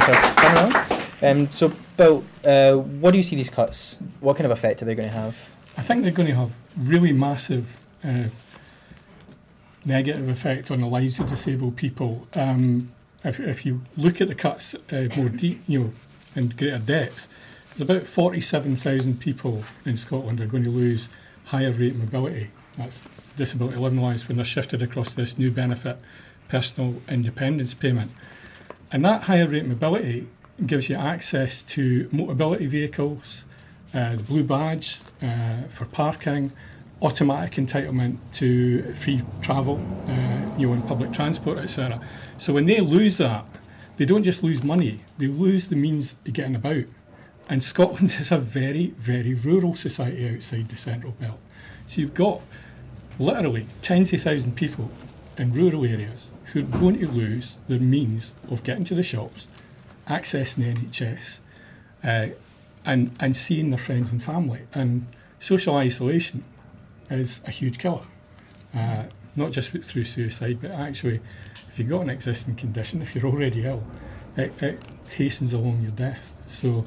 Thanks for coming on. So, Bill, what do you see these cuts? What kind of effect are they going to have? I think they're going to have really massive negative effect on the lives of disabled people. If you look at the cuts more deep, in greater depth, there's about 47,000 people in Scotland are going to lose higher rate mobility. That's disability living allowance when they're shifted across this new benefit, personal independence payment. And that higher rate mobility gives you access to mobility vehicles, the blue badge for parking, automatic entitlement to free travel, in public transport, etc. So when they lose that, they don't just lose money, they lose the means of getting about. And Scotland is a very, very rural society outside the central belt. So you've got literally tens of thousands of people in rural areas who are going to lose their means of getting to the shops, accessing the NHS, and seeing their friends and family. And social isolation is a huge killer, not just through suicide, but actually, if you've got an existing condition, if you're already ill, it hastens along your death. So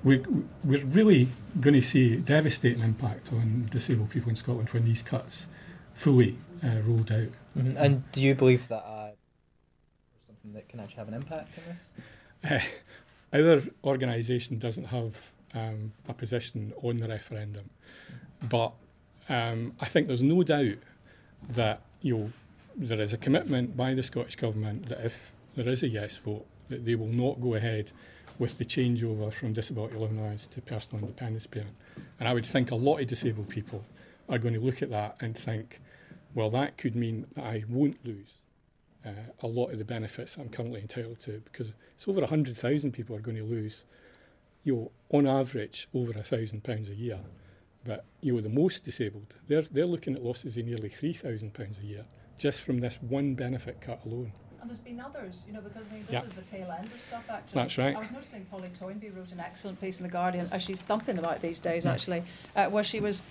we're really going to see a devastating impact on disabled people in Scotland when these cuts fully rolled out. Mm-hmm. And do you believe that something that can actually have an impact on this? Our organisation doesn't have a position on the referendum, but I think there's no doubt that there is a commitment by the Scottish Government that if there is a yes vote, that they will not go ahead with the changeover from disability living allowance to personal independence payment. And I would think a lot of disabled people are going to look at that and think, well, that could mean that I won't lose a lot of the benefits I'm currently entitled to, because it's over 100,000 people are going to lose, on average, over £1,000 a year. But the most disabled, they're looking at losses of nearly £3,000 a year just from this one benefit cut alone. And there's been others, because this is the tail end of stuff, actually. That's right. I was noticing Polly Toynbee wrote an excellent piece in The Guardian, as she's thumping them out these days, actually, where she was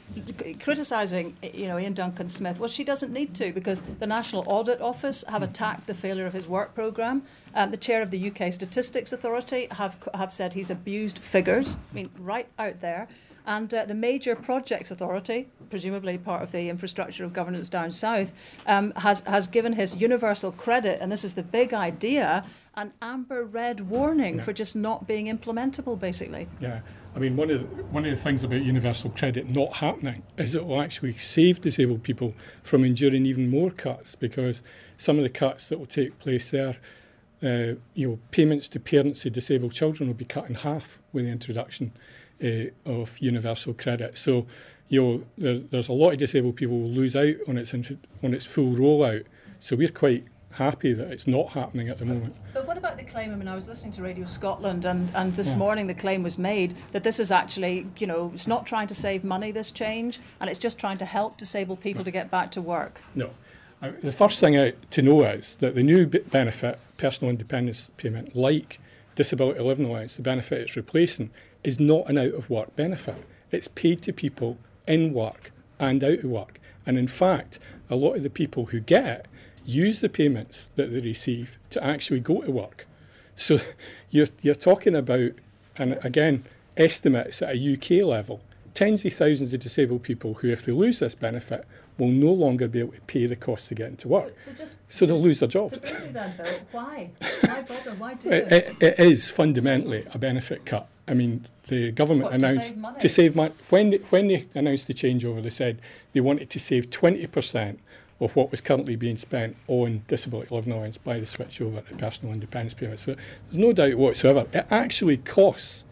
criticising, Ian Duncan Smith. Well, she doesn't need to, because the National Audit Office have attacked the failure of his work programme. The chair of the UK Statistics Authority have said he's abused figures, right out there. And the Major Projects Authority, presumably part of the infrastructure of governance down south, has given his universal credit, and this is the big idea, an amber red warning for just not being implementable, basically. Yeah, one of the things about universal credit not happening is it will actually save disabled people from enduring even more cuts, because some of the cuts that will take place there, payments to parents of disabled children will be cut in half with the introduction of universal credit. So, there's a lot of disabled people who will lose out on its full rollout. So we're quite happy that it's not happening at the moment. But what about the claim? I was listening to Radio Scotland, and this morning the claim was made that this is actually, it's not trying to save money, this change, and it's just trying to help disabled people to get back to work. No. The first thing to know is that the new benefit, personal independence payment, like disability living allowance, the benefit it's replacing, is not an out-of-work benefit. It's paid to people in work and out of work. And in fact, a lot of the people who get it use the payments that they receive to actually go to work. So you're talking about, and again, estimates at a UK level, tens of thousands of disabled people who, if they lose this benefit, will no longer be able to pay the costs to get into work. So they'll lose their jobs. To briefly then, Bill, why? Why bother? Why do this? It is fundamentally a benefit cut. The government announced to save money. When they announced the changeover, they said they wanted to save 20% of what was currently being spent on disability living allowance by the switch over to personal independence payments. So there's no doubt whatsoever. It actually costs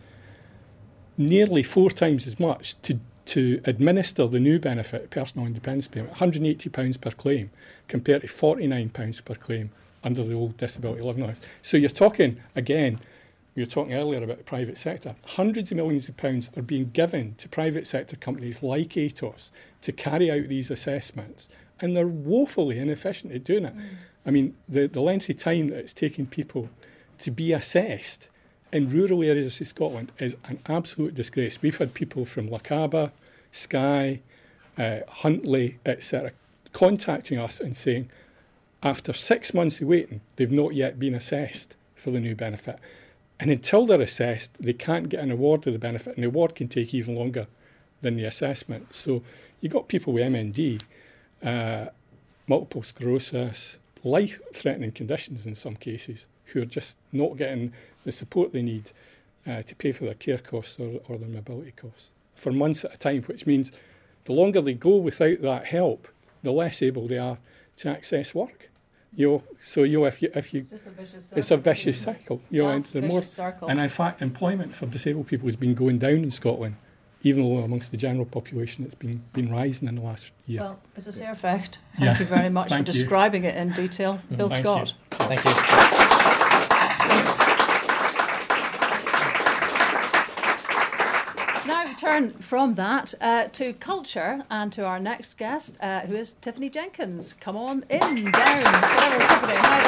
nearly 4 times as much to administer the new benefit, personal independence payment, £180 per claim, compared to £49 per claim under the old disability living allowance. So you're talking, again, we were talking earlier about the private sector. Hundreds of millions of pounds are being given to private sector companies like ATOS to carry out these assessments, and they're woefully inefficient at doing it. The length of time that it's taking people to be assessed in rural areas of Scotland is an absolute disgrace. We've had people from Lochaber, Skye, Huntly, etc., contacting us and saying, after 6 months of waiting, they've not yet been assessed for the new benefit. And until they're assessed, they can't get an award of the benefit, and the award can take even longer than the assessment. So you've got people with MND, multiple sclerosis, life-threatening conditions in some cases, who are just not getting the support they need to pay for their care costs or their mobility costs for months at a time, which means the longer they go without that help, the less able they are to access work. So if you, It's just a vicious circle. it's a vicious cycle. And Vicious circle. and in fact, employment for disabled people has been going down in Scotland, even though amongst the general population it's been rising in the last year. Well, it's a fair fact. Thank you very much for describing it in detail. Bill Thank Scott. you. Thank you. Now we turn from that to culture and to our next guest, who is Tiffany Jenkins. Come on in, down, whatever, Tiffany. Hi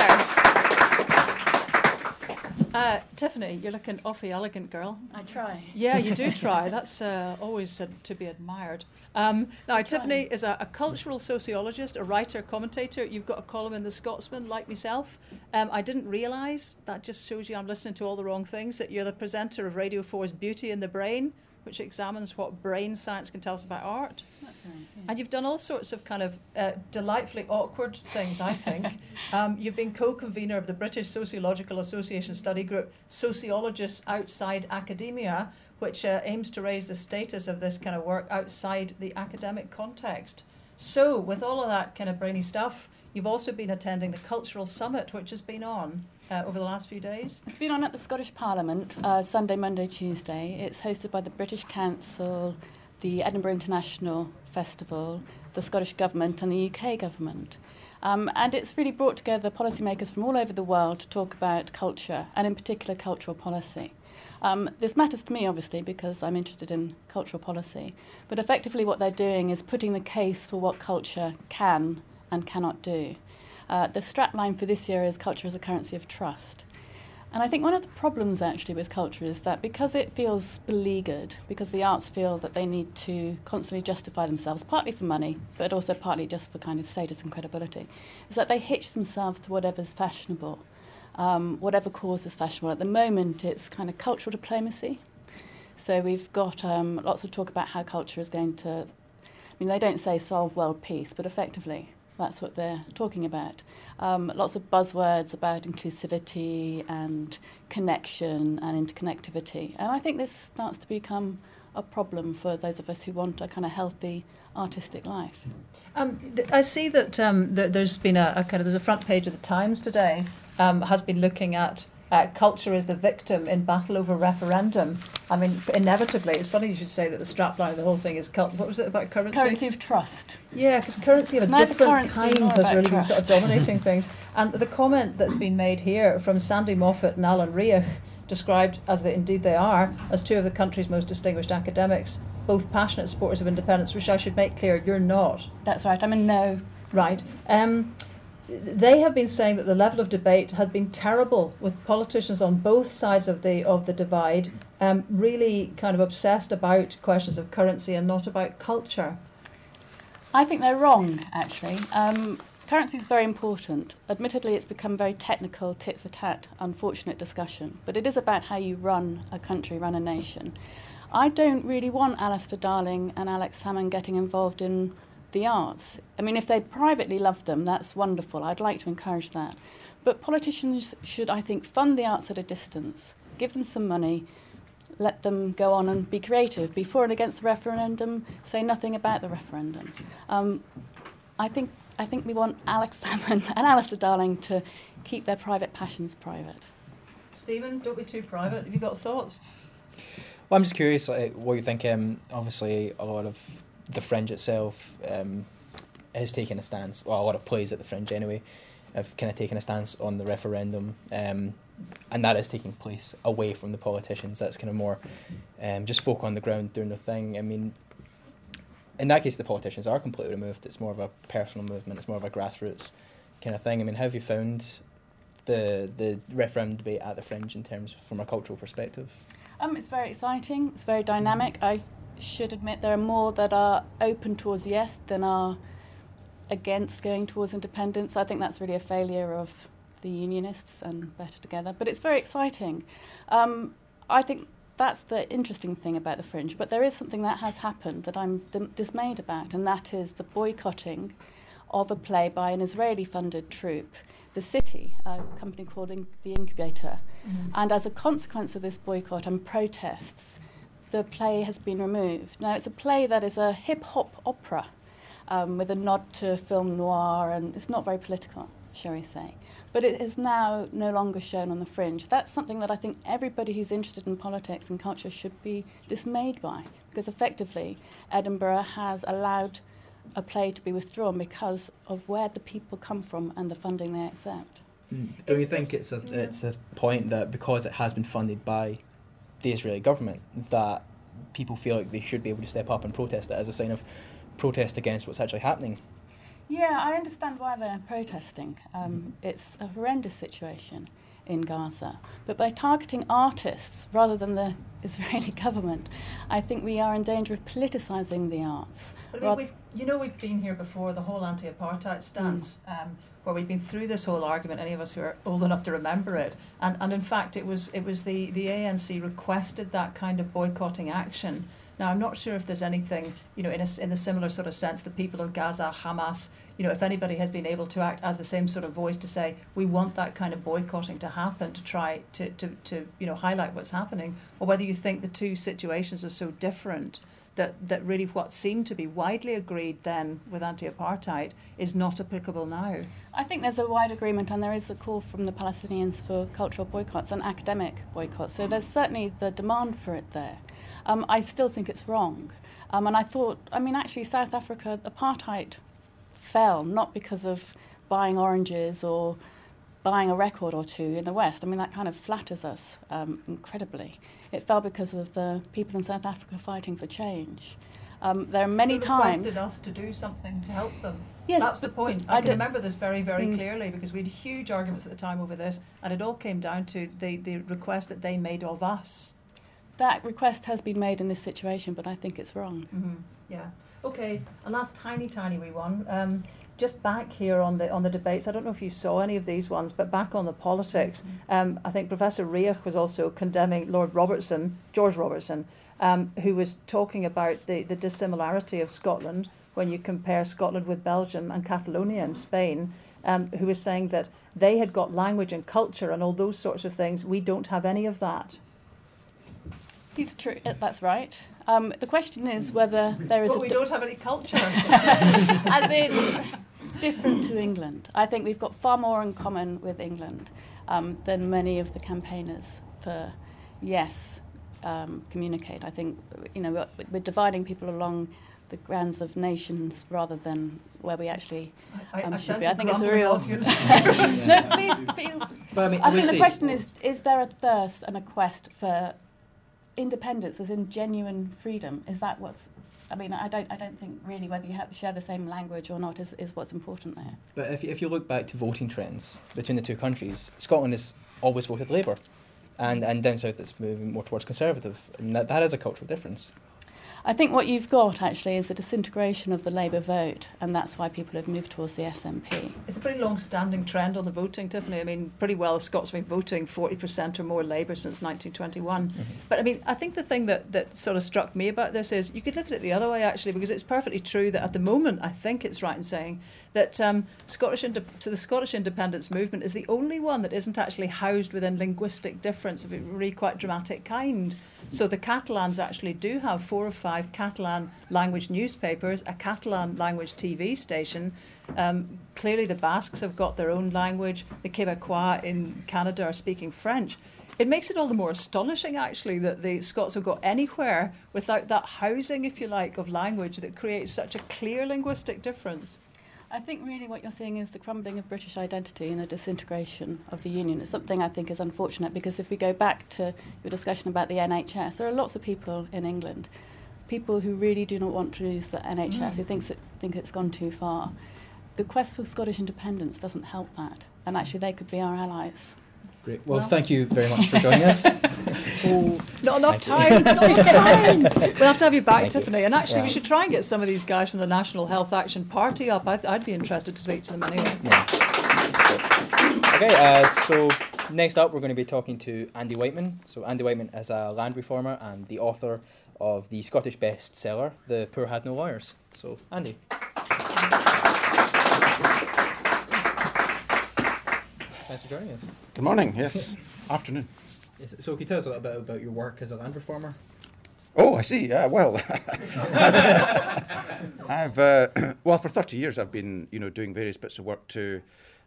there. Tiffany, you're looking awfully elegant, girl. I try. Yeah, you do try. That's always to be admired. Now, Tiffany is a cultural sociologist, a writer, commentator. You've got a column in The Scotsman, like myself. I didn't realise, that just shows you I'm listening to all the wrong things, that you're the presenter of Radio 4's Beauty in the Brain, which examines what brain science can tell us about art. That's right, yeah. And you've done all sorts of kind of delightfully awkward things, I think. You've been co-convener of the British Sociological Association study group Sociologists Outside Academia, which aims to raise the status of this kind of work outside the academic context. So, with all of that kind of brainy stuff, you've also been attending the Cultural Summit, which has been on over the last few days. It's been on at the Scottish Parliament, Sunday, Monday, Tuesday. It's hosted by the British Council, the Edinburgh International Festival, the Scottish Government and the UK Government. And it's really brought together policymakers from all over the world to talk about culture, and in particular cultural policy. This matters to me, obviously, because I'm interested in cultural policy. But effectively what they're doing is putting the case for what culture can and cannot do. The strapline for this year is culture as a currency of trust. And I think one of the problems actually with culture is that because it feels beleaguered, because the arts feel that they need to constantly justify themselves, partly for money, but also partly just for kind of status and credibility, is that they hitch themselves to whatever's fashionable, whatever cause is fashionable. At the moment, it's kind of cultural diplomacy. So we've got lots of talk about how culture is going to, they don't say solve world peace, but effectively, that's what they're talking about. Lots of buzzwords about inclusivity and connection and interconnectivity. And I think this starts to become a problem for those of us who want a kind of healthy artistic life. I see that there's been there's a front page of the Times today has been looking at culture is the victim in battle over referendum. I mean, inevitably, it's funny you should say that the strapline of the whole thing is what was it about currency? Currency of trust. Yeah, because currency of a different kind has really been sort of dominating things. And the comment that's been made here from Sandy Moffat and Alan Riddoch, described as indeed they are, as two of the country's most distinguished academics, both passionate supporters of independence, which I should make clear, you're not. That's right, I'm a no. Right. They have been saying that the level of debate had been terrible, with politicians on both sides of the divide really kind of obsessed about questions of currency and not about culture. I think they're wrong, actually. Currency is very important. Admittedly, it's become very technical, tit-for-tat, unfortunate discussion. But it is about how you run a country, run a nation. I don't really want Alistair Darling and Alex Salmond getting involved in the arts. I mean, if they privately love them, that's wonderful. I'd like to encourage that. But politicians should, I think, fund the arts at a distance, give them some money, let them go on and be creative, be for and against the referendum, say nothing about the referendum. I think we want Alex Salmond and Alistair Darling to keep their private passions private. Stephen, don't be too private. Have you got thoughts? Well, I'm just curious what you think. Obviously, a lot of the Fringe itself has taken a stance, well, a lot of plays at the Fringe anyway, have kind of taken a stance on the referendum, and that is taking place away from the politicians. That's kind of more just folk on the ground doing their thing. I mean, in that case, the politicians are completely removed. It's more of a personal movement. It's more of a grassroots kind of thing. I mean, how have you found the referendum debate at the Fringe in terms from a cultural perspective? It's very exciting. It's very dynamic. I should admit there are more that are open towards yes than are against going towards independence. I think that's really a failure of the unionists and Better Together. But it's very exciting. I think that's the interesting thing about the Fringe. But there is something that has happened that I'm dismayed about, and that is the boycotting of a play by an Israeli-funded troupe, The City, a company called The Incubator. And as a consequence of this boycott and protests, the play has been removed. Now, it's a play that is a hip-hop opera with a nod to film noir, and it's not very political, shall we say. But it is now no longer shown on the Fringe. That's something that I think everybody who's interested in politics and culture should be dismayed by, because effectively Edinburgh has allowed a play to be withdrawn because of where the people come from and the funding they accept. Do you think it's a point that because it has been funded by the Israeli government, that people feel like they should be able to step up and protest it as a sign of protest against what's actually happening? Yeah, I understand why they're protesting. It's a horrendous situation in Gaza. But by targeting artists rather than the Israeli government, I think we are in danger of politicising the arts. But I mean, we've been here before, the whole anti-apartheid stance, where we've been through this whole argument, any of us who are old enough to remember it. And in fact, it was the ANC requested that kind of boycotting action. Now, I'm not sure if there's anything, in a similar sort of sense, the people of Gaza, Hamas, if anybody has been able to act as the same sort of voice to say, we want that kind of boycotting to happen, to try to highlight what's happening, or whether you think the two situations are so different that really what seemed to be widely agreed then with anti-apartheid is not applicable now. I think there's a wide agreement, and there is a call from the Palestinians for cultural boycotts and academic boycotts. So there's certainly the demand for it there. I still think it's wrong. And I thought, actually South Africa, apartheid fell not because of buying oranges or buying a record or two in the West. That kind of flatters us incredibly. It fell because of the people in South Africa fighting for change. There are many times... They requested us to do something to help them. Yes, that's the point. I can remember this very, very clearly, because we had huge arguments at the time over this, and it all came down to the request that they made of us. That request has been made in this situation, but I think it's wrong. Yeah. Okay, a last tiny wee one. Just back here on the debates, I don't know if you saw any of these ones, but back on the politics, I think Professor Riddoch was also condemning George Robertson, who was talking about the dissimilarity of Scotland when you compare Scotland with Belgium and Catalonia in Spain, who was saying that they had got language and culture and all those sorts of things. We don't have any of that. He's true. That's right. The question is whether there is. But we don't have any culture. As in, different to England. I think we've got far more in common with England than many of the campaigners for yes communicate. I think we're dividing people along the grounds of nations rather than where we actually should be. I think it's a real. No, please feel. But I think the question is there a thirst and a quest for independence, as in genuine freedom? Is that what's? I don't think really whether you share the same language or not is what's important there. But if you look back to voting trends between the two countries, Scotland has always voted Labour, and down south it's moving more towards Conservative, and that is a cultural difference. I think what you've got actually is a disintegration of the Labour vote, and that's why people have moved towards the SNP. It's a pretty long-standing trend on the voting, Tiffany. Pretty well Scots have been voting 40% or more Labour since 1921. But I think the thing that sort of struck me about this is you could look at it the other way actually, because it's perfectly true that at the moment I think it's right in saying that the Scottish independence movement is the only one that isn't actually housed within linguistic difference of a really quite dramatic kind. So the Catalans actually do have 4 or 5 Catalan language newspapers, a Catalan language TV station. Clearly the Basques have got their own language. The Québécois in Canada are speaking French. It makes it all the more astonishing actually that the Scots have got anywhere without that housing, if you like, of language that creates such a clear linguistic difference. I think really what you're seeing is the crumbling of British identity and the disintegration of the Union. It's something I think is unfortunate, because if we go back to your discussion about the NHS, there are lots of people in England, people who really do not want to lose the NHS, who think it's gone too far. The quest for Scottish independence doesn't help that, and actually they could be our allies. Great. Well, thank you very much for joining us. Not enough time. We'll have to have you back, Tiffany. And actually, we should try and get some of these guys from the National Health Action Party up. I'd be interested to speak to them anyway. Yes. Okay, so next up we're going to be talking to Andy Whiteman. So Andy Whiteman is a land reformer and the author of the Scottish bestseller, The Poor Had No Lawyers. So, Andy. Thanks for joining us. Good morning, yes. Afternoon. So can you tell us a little bit about your work as a land reformer? Oh, I see. Well, well, for 30 years I've been, doing various bits of work to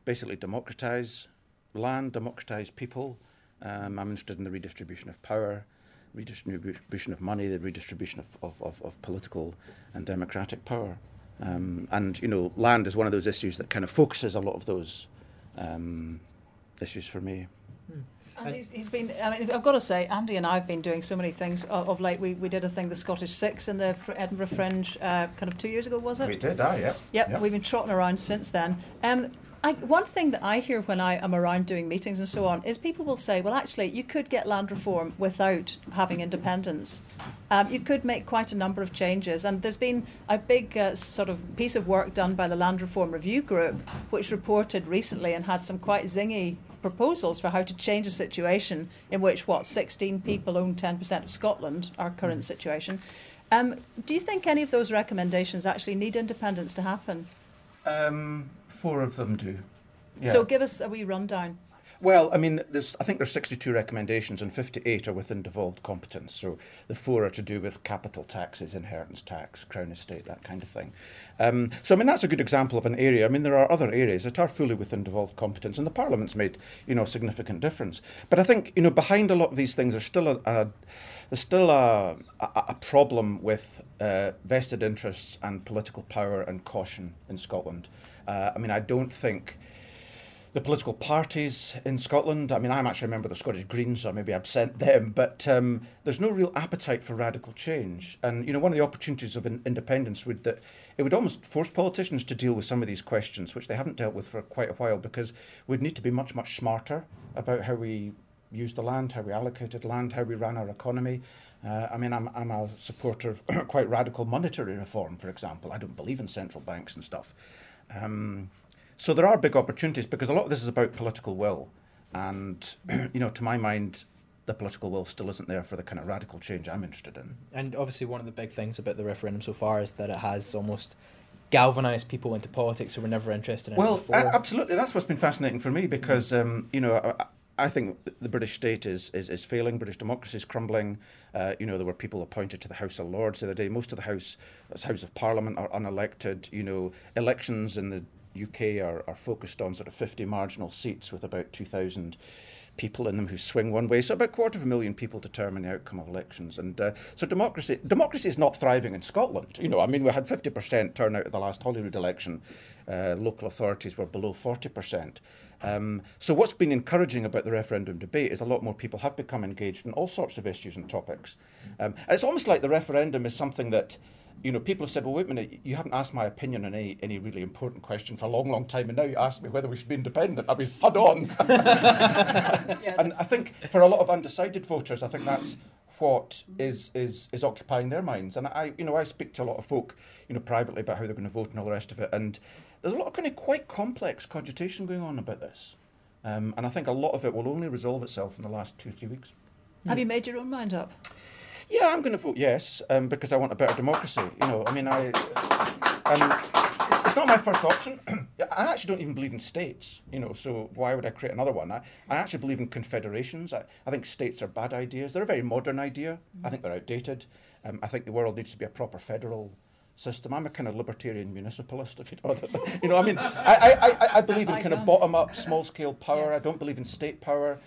basically democratise land, democratise people. I'm interested in the redistribution of power, redistribution of money, the redistribution of political and democratic power. And, land is one of those issues that kind of focuses a lot of those issues for me. And he's been, I mean, I've got to say, Andy and I have been doing so many things of late. We did a thing, the Scottish Six in the Edinburgh Fringe, kind of 2 years ago, was it? We did, yeah. Yep, we've been trotting around since then. One thing that I hear when I am around doing meetings and so on is people will say, well, actually, you could get land reform without having independence. You could make quite a number of changes. And there's been a big sort of piece of work done by the Land Reform Review Group, which reported recently and had some quite zingy proposals for how to change a situation in which, 16 people own 10% of Scotland, our current situation. Do you think any of those recommendations actually need independence to happen? 4 of them do. Yeah. So give us a wee rundown. Well, I mean, I think there's 62 recommendations and 58 are within devolved competence. So the 4 are to do with capital taxes, inheritance tax, Crown estate, that kind of thing. So, I mean, that's a good example of an area. I mean, there are other areas that are fully within devolved competence, and the Parliament's made, a significant difference. But I think, behind a lot of these things, there's still a problem with vested interests and political power and caution in Scotland. I mean, I don't think the political parties in Scotland, I mean, I'm actually a member of the Scottish Greens, so maybe I've sent them, but there's no real appetite for radical change. And, one of the opportunities of independence would that it would almost force politicians to deal with some of these questions, which they haven't dealt with for quite a while, because we'd need to be much, much smarter about how we used the land, how we allocated land, how we ran our economy. I mean, I'm a supporter of quite radical monetary reform, for example. I don't believe in central banks and stuff. So there are big opportunities because a lot of this is about political will. And, to my mind, the political will still isn't there for the kind of radical change I'm interested in. And obviously one of the big things about the referendum so far is that it has almost galvanised people into politics who were never interested in it before. Well, absolutely. That's what's been fascinating for me because, I think the British state is failing. British democracy is crumbling. There were people appointed to the House of Lords the other day. Most of the House of Parliament are unelected. Elections in the UK are focused on sort of 50 marginal seats with about 2,000 people in them who swing one way. So about 250,000 people determine the outcome of elections. And so democracy is not thriving in Scotland. I mean, we had 50% turnout at the last Holyrood election. Local authorities were below 40%. So what's been encouraging about the referendum debate is a lot more people have become engaged in all sorts of issues and topics. It's almost like the referendum is something that, people have said, well, wait a minute, you haven't asked my opinion on any really important question for a long, long time, and now you ask me whether we should be independent. I mean, hold on. Yes. And I think for a lot of undecided voters, I think that's what is occupying their minds. And I speak to a lot of folk, privately about how they're going to vote and all the rest of it. And there's a lot of kind of quite complex cogitation going on about this. And I think a lot of it will only resolve itself in the last 2-3 weeks. Have you made your own mind up? Yeah, I'm going to vote yes, because I want a better democracy. I mean, it's not my first option. I actually don't even believe in states, so why would I create another one? I actually believe in confederations. I think states are bad ideas. They're a very modern idea. I think they're outdated. I think the world needs to be a proper federal system. I'm a kind of libertarian municipalist, if you know that. I mean, I believe in kind of bottom-up, small-scale power. Yes. I don't believe in state power.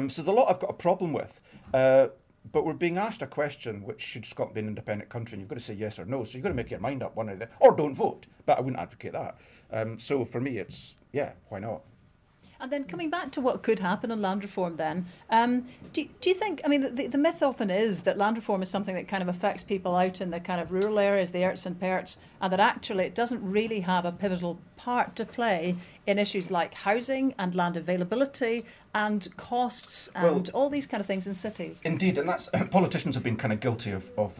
So the lot I've got a problem with. But we're being asked a question, which should Scotland be an independent country, and you've got to say yes or no. So you've got to make your mind up one or the other, or don't vote. But I wouldn't advocate that. So for me, it's, why not? And then coming back to what could happen in land reform then, do you think, I mean, the myth often is that land reform is something that kind of affects people out in the kind of rural areas, the erts and perts, and that actually it doesn't really have a pivotal part to play in issues like housing and land availability and costs and all these kind of things in cities. Indeed, and that's politicians have been kind of guilty of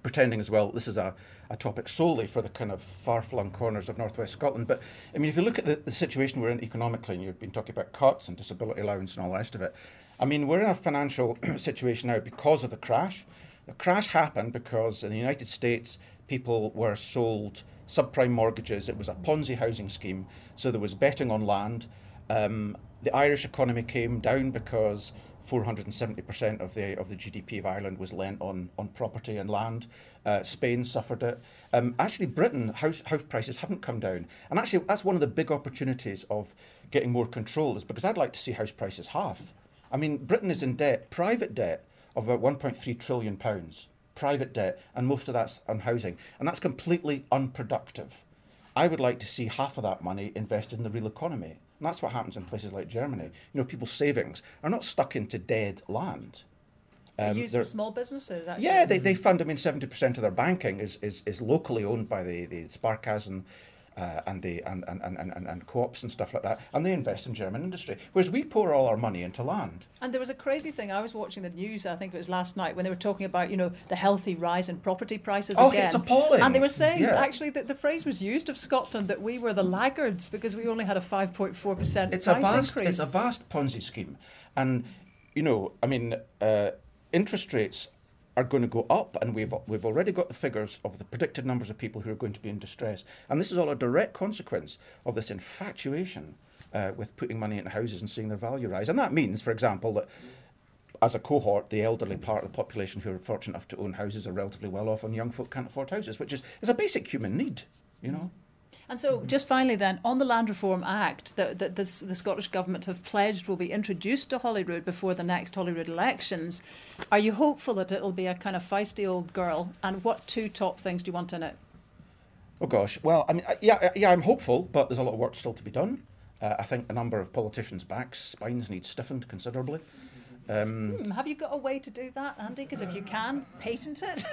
pretending as well this is a topic solely for the kind of far-flung corners of northwest Scotland. But I mean, if you look at the situation we're in economically, and you've been talking about cuts and disability allowance and all the rest of it, I mean, we're in a financial situation now because of the crash. The crash happened because in the United States, people were sold subprime mortgages. It was a Ponzi housing scheme, so there was betting on land. The Irish economy came down because 470% of the GDP of Ireland was lent on property and land. Spain suffered it. Actually, Britain, house prices haven't come down. And actually, that's one of the big opportunities of getting more control, is because I'd like to see house prices halve. I mean, Britain is in debt, private debt, of about £1.3 trillion. Private debt, and most of that's on housing. And that's completely unproductive. I would like to see half of that money invested in the real economy. And that's what happens in places like Germany. You know, people's savings are not stuck into dead land. Used for small businesses, actually. Yeah, they fund, I mean, 70% of their banking is locally owned by the Sparkassen and co-ops and stuff like that, and they invest in German industry, whereas we pour all our money into land. And there was a crazy thing. I was watching the news, I think it was last night, when they were talking about, you know, the healthy rise in property prices again. It's appalling. And they were saying, actually, that the phrase was used of Scotland that we were the laggards because we only had a 5.4% price increase. It's a vast Ponzi scheme. And, you know, I mean, interest rates are going to go up, and we've already got the figures of the predicted numbers of people who are going to be in distress. And this is all a direct consequence of this infatuation with putting money into houses and seeing their value rise. And that means, for example, that as a cohort, the elderly part of the population who are fortunate enough to own houses are relatively well off, and young folk can't afford houses, which is a basic human need, you know. And so, just finally then, on the Land Reform Act that the Scottish Government have pledged will be introduced to Holyrood before the next Holyrood elections, are you hopeful that it'll be a kind of feisty old girl? And what two top things do you want in it? Oh gosh, well, I mean, yeah, I'm hopeful, but there's a lot of work still to be done. I think a number of politicians' backs, spines need stiffened considerably. Have you got a way to do that, Andy? Because if you can, patent it.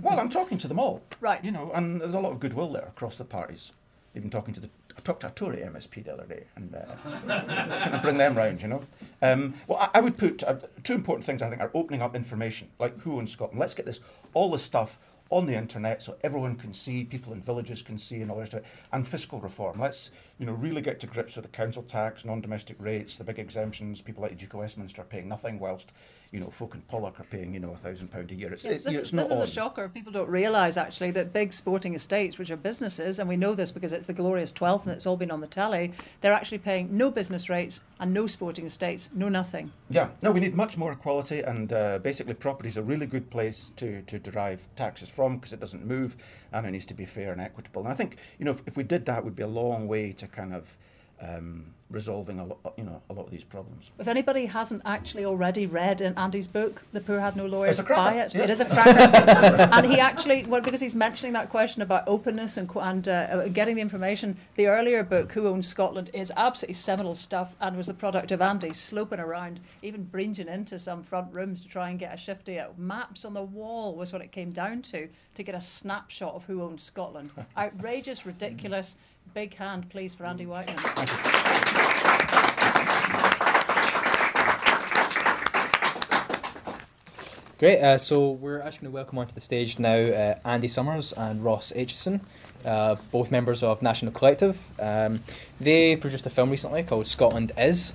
Well, I'm talking to them all. Right. You know, and there's a lot of goodwill there across the parties. Even talking to I talked to a Tory MSP the other day, and kind of bring them round, you know. Well, I would put two important things, I think, are opening up information, like who owns Scotland. Let's get all this stuff on the internet so everyone can see, people in villages can see, and all the rest of it. And fiscal reform. Let's, you know, really get to grips with the council tax, non-domestic rates, the big exemptions. People like the Duke of Westminster are paying nothing, whilst, you know, folk in Pollock are paying, you know, £1,000 a year. This is a shocker. People don't realise, actually, that big sporting estates, which are businesses, and we know this because it's the glorious 12th and it's all been on the telly, they're actually paying no business rates and no sporting estates, no nothing. Yeah, no, we need much more equality, and basically property is a really good place to derive taxes from, because it doesn't move and it needs to be fair and equitable. And I think, you know, if we did that, it would be a long way to kind of resolving a lot of these problems. If anybody hasn't actually already read in Andy's book, The Poor Had No Lawyers, It's a cracker, buy it. yeah. It is a cracker. And he actually, well, because he's mentioning that question about openness and getting the information, the earlier book, Who Owns Scotland, is absolutely seminal stuff and was the product of Andy sloping around, even bringing into some front rooms to try and get a shifty out. Maps on the wall was what it came down to get a snapshot of who owns Scotland. Outrageous, ridiculous. Big hand, please, for Andy Whiteman. Great, so we're actually going to welcome onto the stage now Andy Summers and Ross Aitchison, both members of National Collective. They produced a film recently called Scotland Is.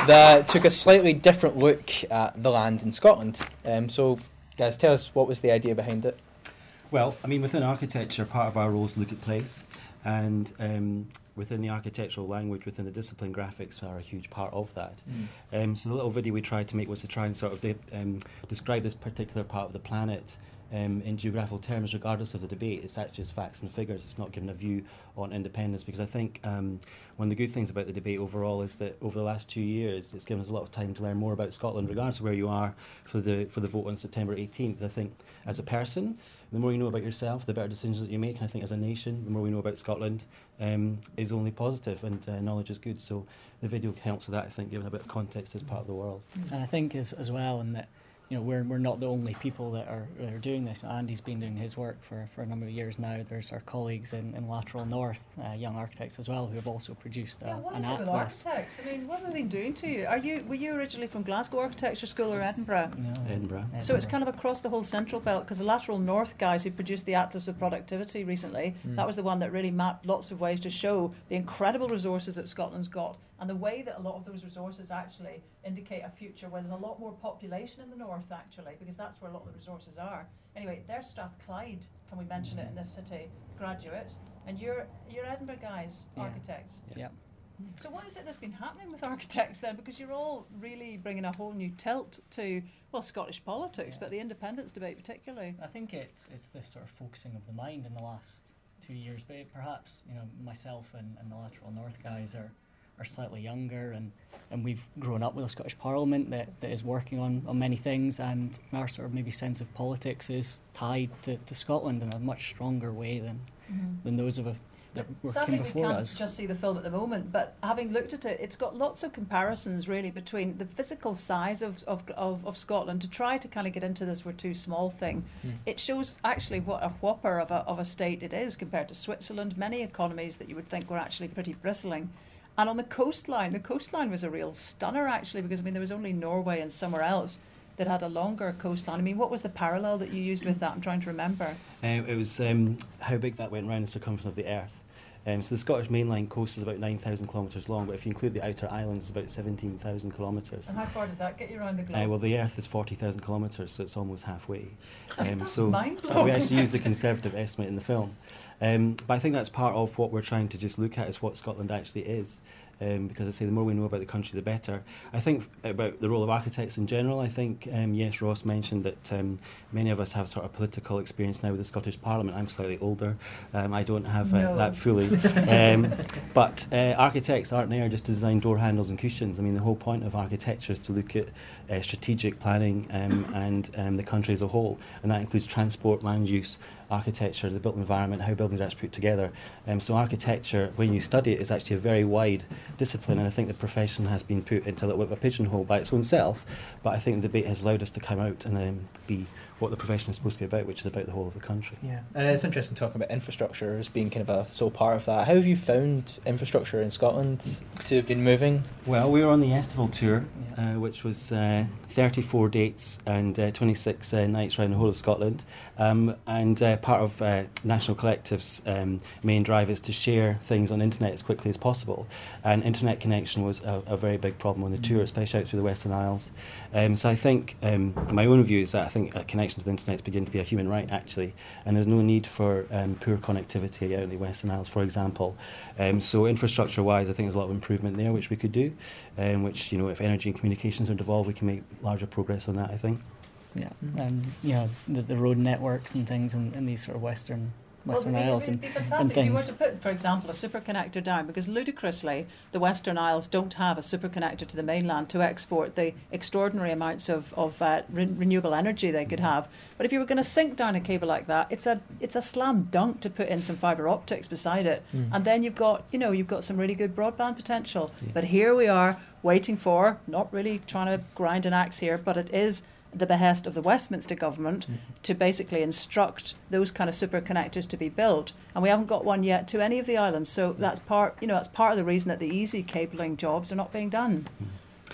That took a slightly different look at the land in Scotland. So, guys, tell us, what was the idea behind it? Well, I mean, within architecture, part of our role is to look at place, and within the architectural language, within the discipline, graphics are a huge part of that. So the little video we tried to make was to try and sort of describe this particular part of the planet in geographical terms, regardless of the debate. It's actually just facts and figures. It's not giving a view on independence, because I think one of the good things about the debate overall is that over the last 2 years, it's given us a lot of time to learn more about Scotland, regardless of where you are for the vote on September 18th. I think as a person, the more you know about yourself, the better decisions that you make. And I think as a nation, the more we know about Scotland is only positive, and knowledge is good. So the video helps with that, I think, giving a bit of context as part of the world. And I think as well, in that we're not the only people that are doing this. Andy's been doing his work for a number of years now. There's our colleagues in Lateral North, young architects as well, who have also produced what an is it with atlas. architects? I mean, what have they been doing to you? Were you originally from Glasgow Architecture School or Edinburgh? No, Edinburgh. So it's kind of across the whole central belt, because the Lateral North guys who produced the Atlas of Productivity recently, that was the one that really mapped lots of ways to show the incredible resources that Scotland's got, and the way that a lot of those resources actually indicate a future where there's a lot more population in the north, actually, because that's where a lot of the resources are. Anyway, they're Strathclyde, can we mention it, in this city, graduates, and you're Edinburgh guys, architects. Yeah. So what is it that's been happening with architects then? Because you're all really bringing a whole new tilt to, well, Scottish politics, but the independence debate particularly. I think it's this sort of focusing of the mind in the last 2 years, but perhaps myself and the Lateral North guys are slightly younger, and we've grown up with a Scottish Parliament that is working on many things, and our sort of maybe sense of politics is tied to Scotland in a much stronger way than those of us that were Sadly, before we can't us. just see the film at the moment, but having looked at it, it's got lots of comparisons really between the physical size of Scotland. To try to kind of get into this "we're too small" thing, it shows actually what a whopper of a state it is compared to Switzerland, many economies that you would think were actually pretty bristling. And on the coastline was a real stunner actually, because there was only Norway and somewhere else that had a longer coastline. What was the parallel that you used with that? I'm trying to remember. It was how big that went round the circumference of the Earth. So the Scottish mainline coast is about 9,000 kilometres long, but if you include the outer islands, it's about 17,000 kilometres. And how far does that get you around the globe? Well, the Earth is 40,000 kilometres, so it's almost halfway. That's so mind-blowing. we actually used the conservative estimate in the film. But I think that's part of what we're trying to just look at, is what Scotland actually is. Because I say the more we know about the country, the better. I think about the role of architects in general. I think, yes, Ross mentioned that many of us have sort of political experience now with the Scottish Parliament. I'm slightly older. I don't have that fully. But architects aren't there just to design door handles and cushions. The whole point of architecture is to look at strategic planning and the country as a whole. And that includes transport, land use, architecture, the built environment, how buildings are actually put together. So architecture, when you study it, is actually a very wide discipline, and I think the profession has been put into a little bit of a pigeonhole by its own self, but I think the debate has allowed us to come out and be what the profession is supposed to be about, which is about the whole of the country. Yeah, and it's interesting talking about infrastructure as being kind of a sole part of that. How have you found infrastructure in Scotland to have been moving? Well, we were on the Estival tour, which was 34 dates and 26 nights around the whole of Scotland. And part of National Collective's main drive is to share things on the internet as quickly as possible. And internet connection was a very big problem on the tour, especially out through the Western Isles. So I think my own view is that I think a connection to the internet is beginning to be a human right, actually, and there's no need for poor connectivity out in the Western Isles, for example. So infrastructure-wise, I think there's a lot of improvement there which we could do, which, if energy and communications are devolved, we can make larger progress on that, I think. Yeah, and the road networks and things in these sort of Western Isles it would be fantastic if you were to put, for example, a superconnector down, because ludicrously the Western Isles don't have a superconnector to the mainland to export the extraordinary amounts of renewable energy they could have. But if you were going to sink down a cable like that, it's a slam dunk to put in some fibre optics beside it, and then you've got some really good broadband potential. Yeah. But here we are waiting for, not really trying to grind an axe here, but it is the behest of the Westminster government to basically instruct those kind of super connectors to be built, and we haven't got one yet to any of the islands. So that's part of the reason that the easy cabling jobs are not being done.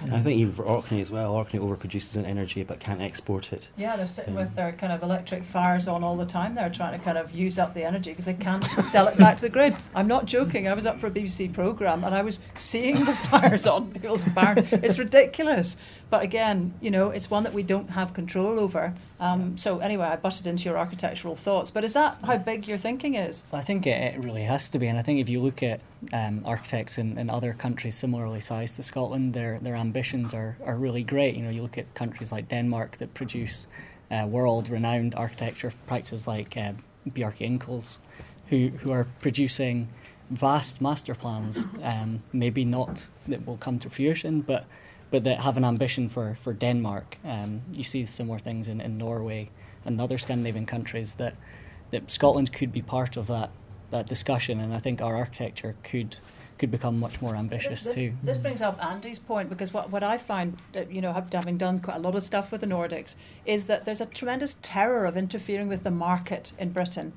And I think even for Orkney as well, Orkney overproduces in energy but can't export it. Yeah, they're sitting with their kind of electric fires on all the time. They're trying to kind of use up the energy because they can't sell it back to the grid. I'm not joking. I was up for a BBC programme and I was seeing the fires on people's barns. It's ridiculous. But again, it's one that we don't have control over. So anyway, I butted into your architectural thoughts. But is that how big your thinking is? Well, I think it really has to be. And I think if you look at architects in other countries similarly sized to Scotland, their ambitions are really great. You look at countries like Denmark that produce world-renowned architecture practices like Bjarke Ingels, who are producing vast master plans, maybe not that will come to fruition, but that have an ambition for Denmark. You see similar things in Norway and other Scandinavian countries that Scotland could be part of that discussion, and I think our architecture could could become much more ambitious too. This brings up Andy's point, because what I find, having done quite a lot of stuff with the Nordics, is that there's a tremendous terror of interfering with the market in Britain.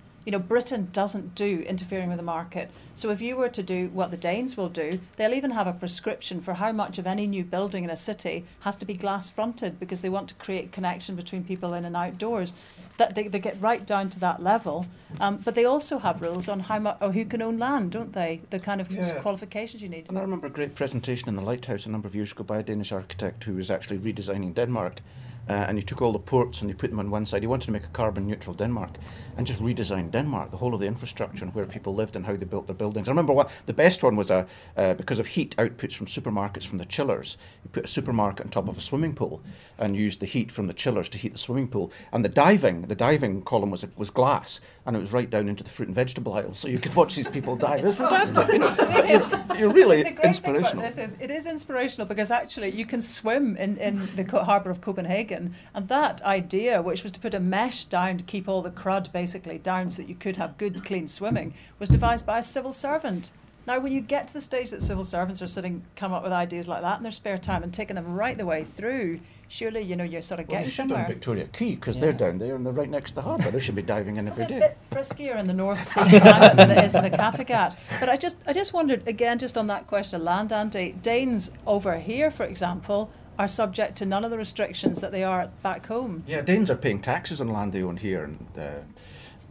Britain doesn't do interfering with the market. So if you were to do what the Danes will do, they'll even have a prescription for how much of any new building in a city has to be glass fronted, because they want to create connection between people in and outdoors. That they get right down to that level. But they also have rules on how much or who can own land, don't they? The kind of qualifications you need. And I remember a great presentation in the Lighthouse a number of years ago by a Danish architect who was actually redesigning Denmark. And he took all the ports and he put them on one side. He wanted to make a carbon neutral Denmark and just redesign Denmark, the whole of the infrastructure and where people lived and how they built their buildings. I remember the best one was because of heat outputs from supermarkets from the chillers. He put a supermarket on top of a swimming pool and used the heat from the chillers to heat the swimming pool. And the diving column was glass, and it was right down into the fruit and vegetable aisle, so you could watch these people dive. It was fantastic. You're really inspirational. It is inspirational, because actually you can swim in the harbour of Copenhagen. And that idea, which was to put a mesh down to keep all the crud basically down so that you could have good, clean swimming, was devised by a civil servant. Now, when you get to the stage that civil servants are come up with ideas like that in their spare time and taking them right the way through, surely, you're sort of getting somewhere. On Victoria Quay, because they're down there and they're right next to the harbour. They should be diving in every day. A bit friskier in the North Sea climate than it is in the Kattegat. But I just wondered, again, just on that question of land, Andy, Danes over here, for example, are subject to none of the restrictions that they are back home. Yeah, Danes are paying taxes on land they own here. And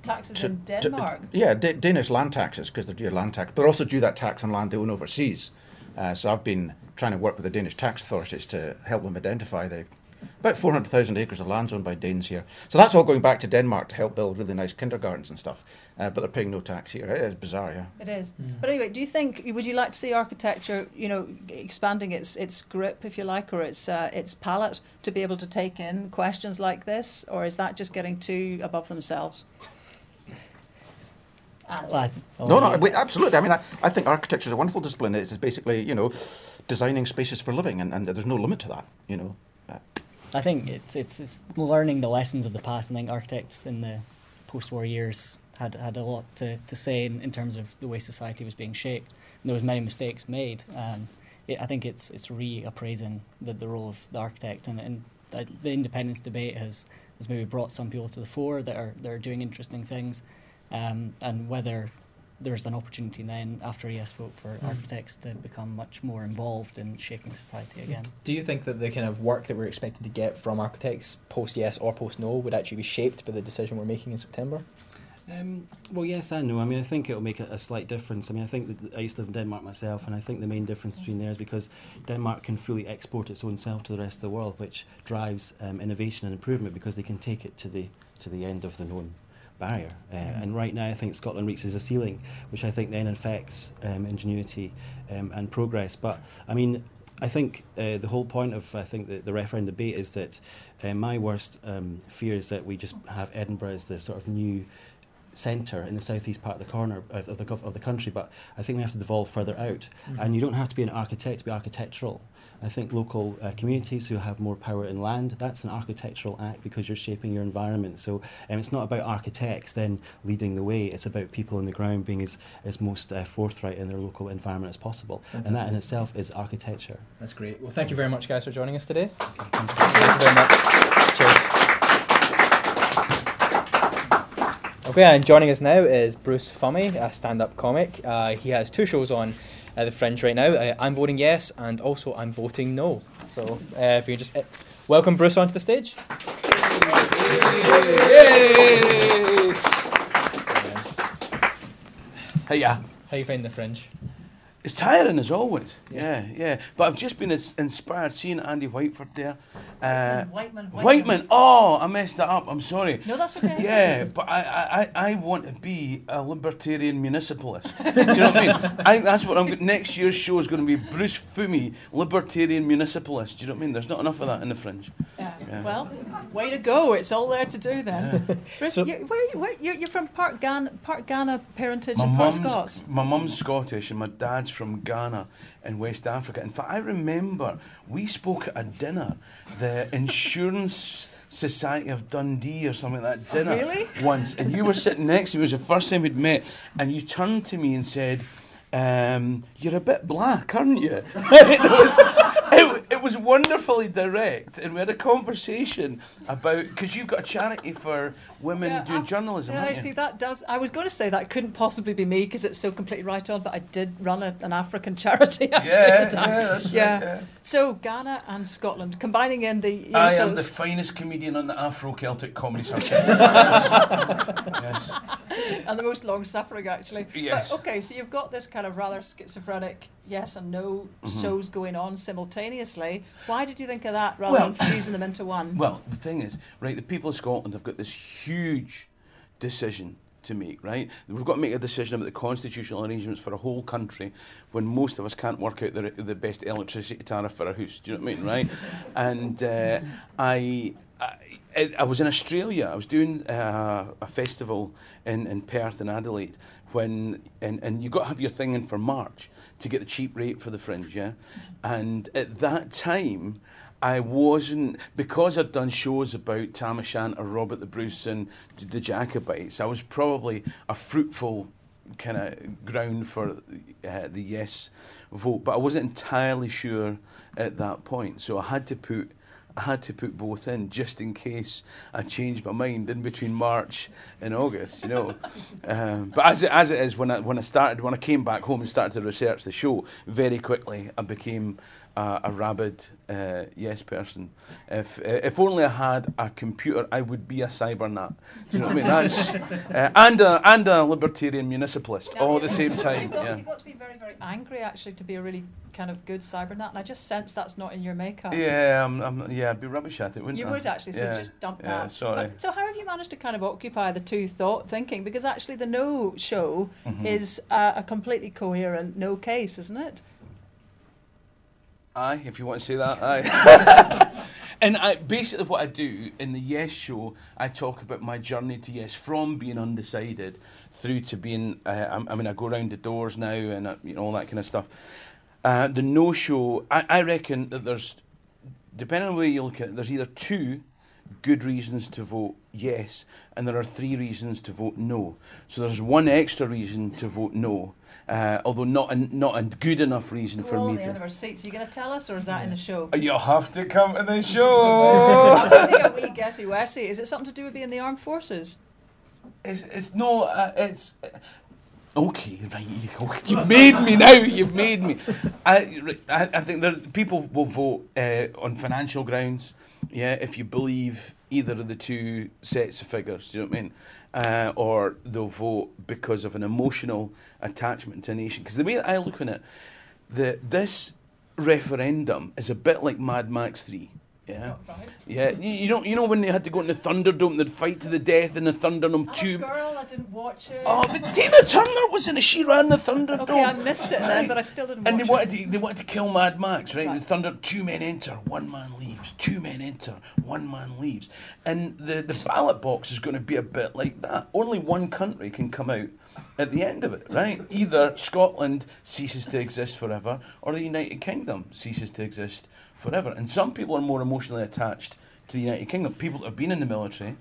taxes in Denmark? Danish land taxes, because they're due land tax, but also due that tax on land they own overseas. So I've been trying to work with the Danish tax authorities to help them identify about 400,000 acres of land owned by Danes here. So that's all going back to Denmark to help build really nice kindergartens and stuff. But they're paying no tax here. It is bizarre, yeah. It is. But anyway, would you like to see architecture, expanding its grip, if you like, or its palette to be able to take in questions like this? Or is that just getting too above themselves? Absolutely. I mean, I think architecture is a wonderful discipline. It's basically, designing spaces for living, and there's no limit to that, I think it's learning the lessons of the past. I think architects in the post-war years had a lot to say in terms of the way society was being shaped. And there was many mistakes made. I think it's reappraising the role of the architect, and the independence debate has maybe brought some people to the fore that are doing interesting things, and whether there's an opportunity then after a yes vote for architects to become much more involved in shaping society again. Do you think that the kind of work that we're expected to get from architects post yes or post no would actually be shaped by the decision we're making in September? Well, yes and no. I mean, I think it'll make a slight difference. I mean, I think that I used to live in Denmark myself, and I think the main difference between there is because Denmark can fully export its own self to the rest of the world, which drives innovation and improvement, because they can take it to the end of the known barrier. And right now I think Scotland reaches a ceiling, which I think then affects ingenuity and progress. But I mean, I think the whole point of the referendum debate is that my worst fear is that we just have Edinburgh as the sort of new centre in the southeast part of the corner of the country, but I think we have to devolve further out. And you don't have to be an architect to be architectural. I think local communities who have more power in land, that's an architectural act, because you're shaping your environment. So it's not about architects then leading the way, it's about people on the ground being as most forthright in their local environment as possible. Fantastic. And that in itself is architecture. That's great. Well, thank you very much, guys, for joining us today. Thank you very much. Cheers. Okay, and joining us now is Bruce Fummey, a stand-up comic. He has 2 shows on the Fringe right now. I'm voting yes, and also I'm voting no. So if you just welcome Bruce onto the stage. Hiya. How you find the Fringe? It's tiring as always. Yeah. But I've just been inspired seeing Andy Whiteford there. Whiteman. Oh, I messed that up. I'm sorry. No, that's okay. Yeah, but I want to be a libertarian municipalist. Do you know what I mean? I think that's what next year's show is going to be Bruce Fummey, libertarian municipalist. Do you know what I mean? There's not enough of that in the Fringe. Yeah. Well, way to go. It's all there to do then. Yeah. Bruce, so, you're from part Ghana parentage and part Scots? My mum's Scottish and my dad's from Ghana in West Africa. In fact, I remember we spoke at a dinner, the Insurance Society of Dundee or something like that dinner really? Once, and you were sitting next to me. It was the first time we'd met, and you turned to me and said, you're a bit black, aren't you? It was wonderfully direct, and we had a conversation about, because you've got a charity for women doing journalism, yeah, haven't you? see, that does. I was going to say that couldn't possibly be me because it's so completely right on, but I did run an African charity actually at the time. That's right, yeah. So Ghana and Scotland, combining in the... You know, I so am the it's- finest comedian on the Afro-Celtic comedy circuit. Yes. and the most long-suffering, actually. Yes. But, okay, so you've got this kind of rather schizophrenic yes and no shows going on simultaneously. Why did you think of that rather than fusing them into one? Well, the thing is, right, the people of Scotland have got this huge decision to make, right? We've got to make a decision about the constitutional arrangements for a whole country when most of us can't work out the best electricity tariff for a house. Do you know what I mean, right? And I was in Australia. I was doing a festival in Perth and Adelaide when, and you got to have your thing in for March to get the cheap rate for the Fringe, yeah? And at that time, I wasn't, because I'd done shows about Tam O'Shanter, Robert the Bruce and the Jacobites, I was probably a fruitful kind of ground for the yes vote, but I wasn't entirely sure at that point. So I had to put both in just in case I changed my mind in between March and August, you know. But as it is, when I came back home and started to research the show, very quickly I became a rabid yes person. If only I had a computer, I would be a cybernat. Do you know what I mean? That's and a libertarian municipalist all at the same time. You've got to be very, very angry actually to be a really kind of good cybernet, and I just sense that's not in your makeup. Yeah, I'd be rubbish at it, wouldn't I? You would actually, so just dump that. Yeah, sorry. But, so how have you managed to kind of occupy the two thinking? Because actually the no show is a completely coherent no case, isn't it? Aye, if you want to say that, aye. And basically what I do in the Yes Show, I talk about my journey to yes, from being undecided through to being, I go around the doors now and all that kind of stuff. The No Show, I reckon that there's, depending on the way you look at it, there's either 2 good reasons to vote yes, and there are 3 reasons to vote no. So there's 1 extra reason to vote no, although not a good enough reason for me to. End of our seats. Are you going to tell us, or is that in the show? You'll have to come to the show. I'm going to take a wee guessy wessy. Is it something to do with being in the armed forces? It's okay, right. You've made me now. You've made me. I think people will vote on financial grounds. Yeah, if you believe either of the 2 sets of figures, do you know what I mean? Or they'll vote because of an emotional attachment to a nation. Because the way that I look on it, this referendum is a bit like Mad Max 3. Yeah, yeah. You know when they had to go in the Thunderdome, they'd fight to the death in the Thunderdome tube. Girl, I didn't watch it. Oh, but Tina Turner was in it. She ran the Thunderdome. Okay, I missed it then, but I still didn't watch it. And they wanted to kill Mad Max, right? The Thunder, 2 men enter, 1 man leaves. 2 men enter, 1 man leaves. And the ballot box is going to be a bit like that. Only 1 country can come out at the end of it, right? Either Scotland ceases to exist forever, or the United Kingdom ceases to exist forever. And some people are more emotionally attached to the United Kingdom. People that have been in the military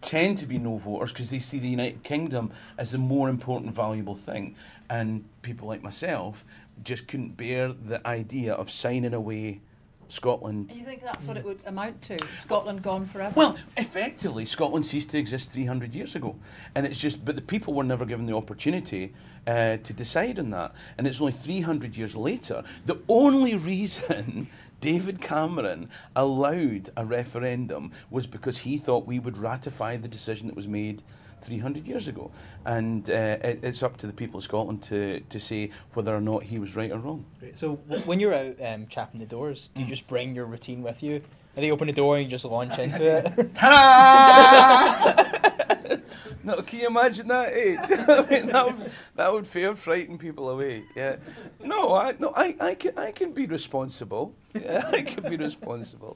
tend to be no voters because they see the United Kingdom as the more important, valuable thing. And people like myself just couldn't bear the idea of signing away Scotland. And you think that's what it would amount to? Scotland gone forever? Well, effectively, Scotland ceased to exist 300 years ago. And it's just, but the people were never given the opportunity to decide on that. And it's only 300 years later. The only reason David Cameron allowed a referendum was because he thought we would ratify the decision that was made 300 years ago. And it's up to the people of Scotland to say whether or not he was right or wrong. Great. So when you're out chapping the doors, do you just bring your routine with you? And they open the door and you just launch into it? Ta-da! No, can you imagine that? I mean, that would fair frighten people away. Yeah. No, I can be responsible. Yeah, I can be responsible.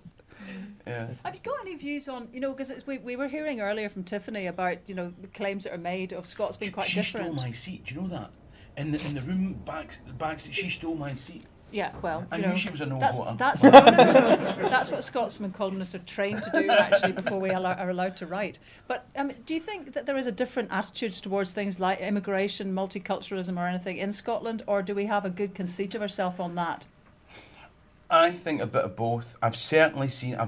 Yeah. Have you got any views on, because we were hearing earlier from Tiffany about, the claims that are made of Scots being quite different. She stole my seat, do you know that? In the room backstage, she stole my seat. Yeah, well, I you knew know, she was a no that's, voter. that's what, no. That's what Scotsman columnists are trained to do, actually, before we are allowed to write. But do you think that there is a different attitude towards things like immigration, multiculturalism or anything in Scotland, or do we have a good conceit of ourselves on that? I think a bit of both. I've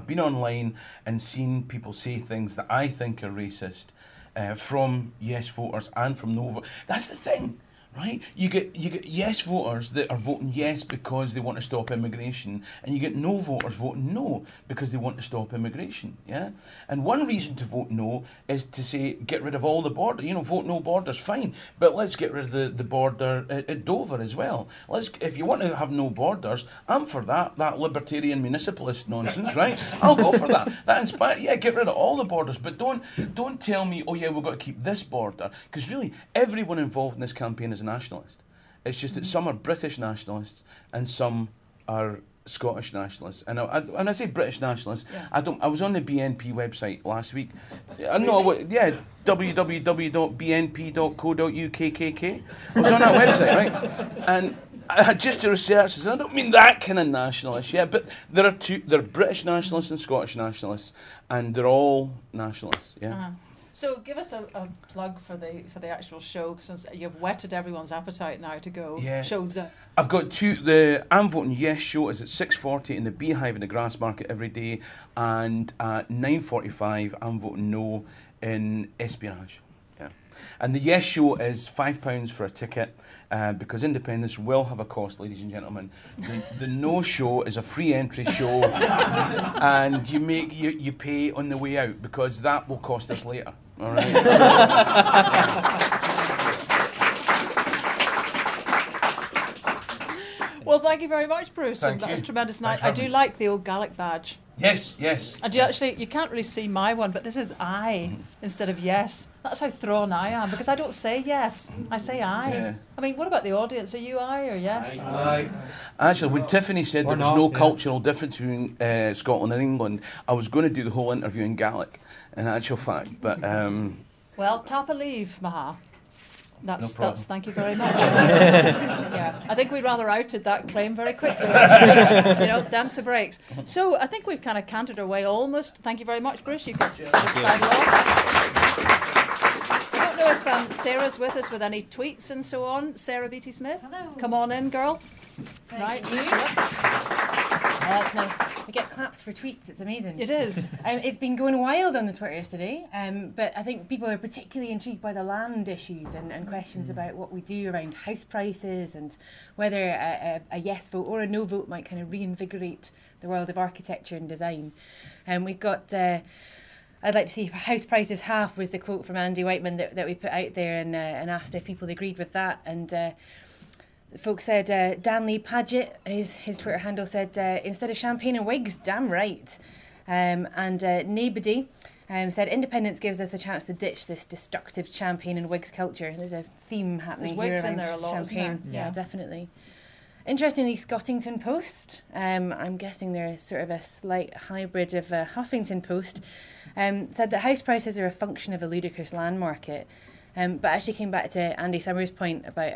been online and seen people say things that I think are racist from yes voters and from no voters. That's the thing. Right, you get yes voters that are voting yes because they want to stop immigration, and you get no voters voting no because they want to stop immigration. Yeah, and one reason to vote no is to say get rid of all the border. You know, vote no borders, fine, but let's get rid of the border at Dover as well. If you want to have no borders, I'm for that libertarian municipalist nonsense. Right, I'll go for that. That inspires. Yeah, get rid of all the borders, but don't tell me, oh yeah, we've got to keep this border, because really everyone involved in this campaign is nationalist. It's just that some are British nationalists and some are Scottish nationalists. And when I say British nationalists, yeah. I was on the BNP website last week. www.bnp.co.uk. I was on that website, right? And I had just to research this. I don't mean that kind of nationalist, yeah, but there are British nationalists and Scottish nationalists, and they're all nationalists, yeah. Uh-huh. So give us a plug for the actual show, since you've whetted everyone's appetite now to go. Yeah. Shows. I've got two. The I'm Voting Yes show is at 6:40 in the Beehive in the Grassmarket every day, and at 9:45 I'm Voting No in Espionage. Yeah, and the Yes show is £5 for a ticket. Because independence will have a cost, ladies and gentlemen. The No show is a free entry show, and you pay on the way out, because that will cost us later. All right. Well, thank you very much, Bruce. Thank that you. was tremendous Thanks night. I for do having me. like the old Gaelic badge. Yes. And you can't really see my one, but this is I instead of yes. That's how thrown I am, because I don't say yes, I say I. Yeah. I mean, what about the audience? Are you I or yes? Aye. Actually, when Tiffany said there was no cultural difference between Scotland and England, I was going to do the whole interview in Gaelic, in actual fact. But Well, tap a leave, Maha. That's thank you very much. Yeah, I think we rather outed that claim very quickly. You know, damn so breaks. So I think we've kind of cantered our way almost. Thank you very much, Bruce. You can sort of sidle off. I don't know if Sarah's with us with any tweets and so on. Sarah Beattie Smith. Hello. Come on in, girl. Thank you. Yep. That's nice. We get claps for tweets. It's amazing. It is. It's been going wild on the Twitters today, but I think people are particularly intrigued by the land issues and questions about what we do around house prices, and whether a yes vote or a no vote might kind of reinvigorate the world of architecture and design. We've got... I'd like to see house prices half was the quote from Andy Whiteman that we put out there, and asked if people agreed with that. And folks said, Dan Lee Paget, his Twitter handle said, instead of champagne and wigs, damn right. And Nobody said, independence gives us the chance to ditch this destructive champagne and wigs culture. There's a theme happening There's here wigs around in there a lot, isn't champagne. there? Yeah, definitely. Interestingly, Scottington Post, I'm guessing they're sort of a slight hybrid of Huffington Post, said that house prices are a function of a ludicrous land market, but actually came back to Andy Summers' point about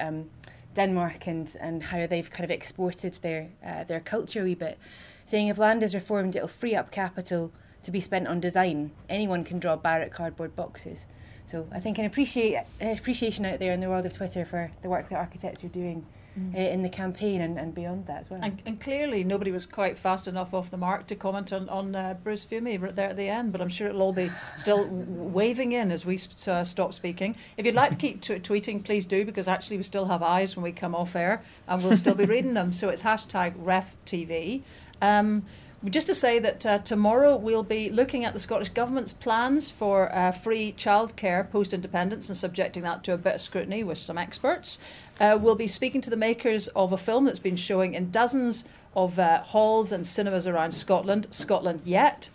Denmark and how they've kind of exported their culture a wee bit, saying if land is reformed, it'll free up capital to be spent on design. Anyone can draw Barrett cardboard boxes. So I think an appreciation out there in the world of Twitter for the work that architects are doing in the campaign and beyond that as well. And clearly nobody was quite fast enough off the mark to comment on Bruce Fummey right there at the end, but I'm sure it'll all be still waving in as we stop speaking. If you'd like to keep tweeting, please do, because actually we still have eyes when we come off air, and we'll still be reading them. So it's #RefTV. Just to say that tomorrow we'll be looking at the Scottish Government's plans for free childcare post-independence and subjecting that to a bit of scrutiny with some experts. We'll be speaking to the makers of a film that's been showing in dozens of halls and cinemas around Scotland, Scotland Yet.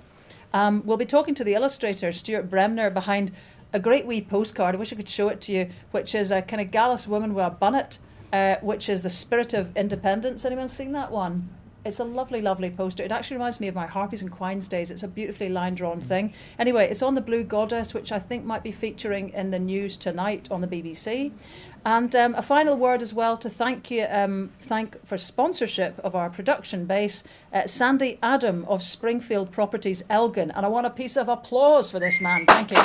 We'll be talking to the illustrator, Stuart Bremner, behind a great wee postcard, I wish I could show it to you, which is a kind of gallus woman with a bunnet, which is the spirit of independence. Anyone seen that one? It's a lovely, lovely poster. It actually reminds me of my Harpies and Quines days. It's a beautifully line-drawn thing. Anyway, it's on the Blue Goddess, which I think might be featuring in the news tonight on the BBC. And a final word as well to thank for sponsorship of our production base, Sandy Adam of Springfield Properties, Elgin. And I want a piece of applause for this man. Thank you.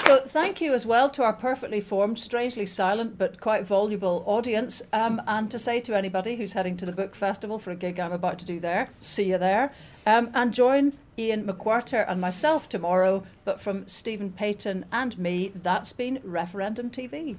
So thank you as well to our perfectly formed, strangely silent but quite voluble audience, and to say to anybody who's heading to the book festival for a gig I'm about to do there, see you there, and join Ian McWhirter and myself tomorrow. But from Stephen Paton and me, that's been Referendum TV.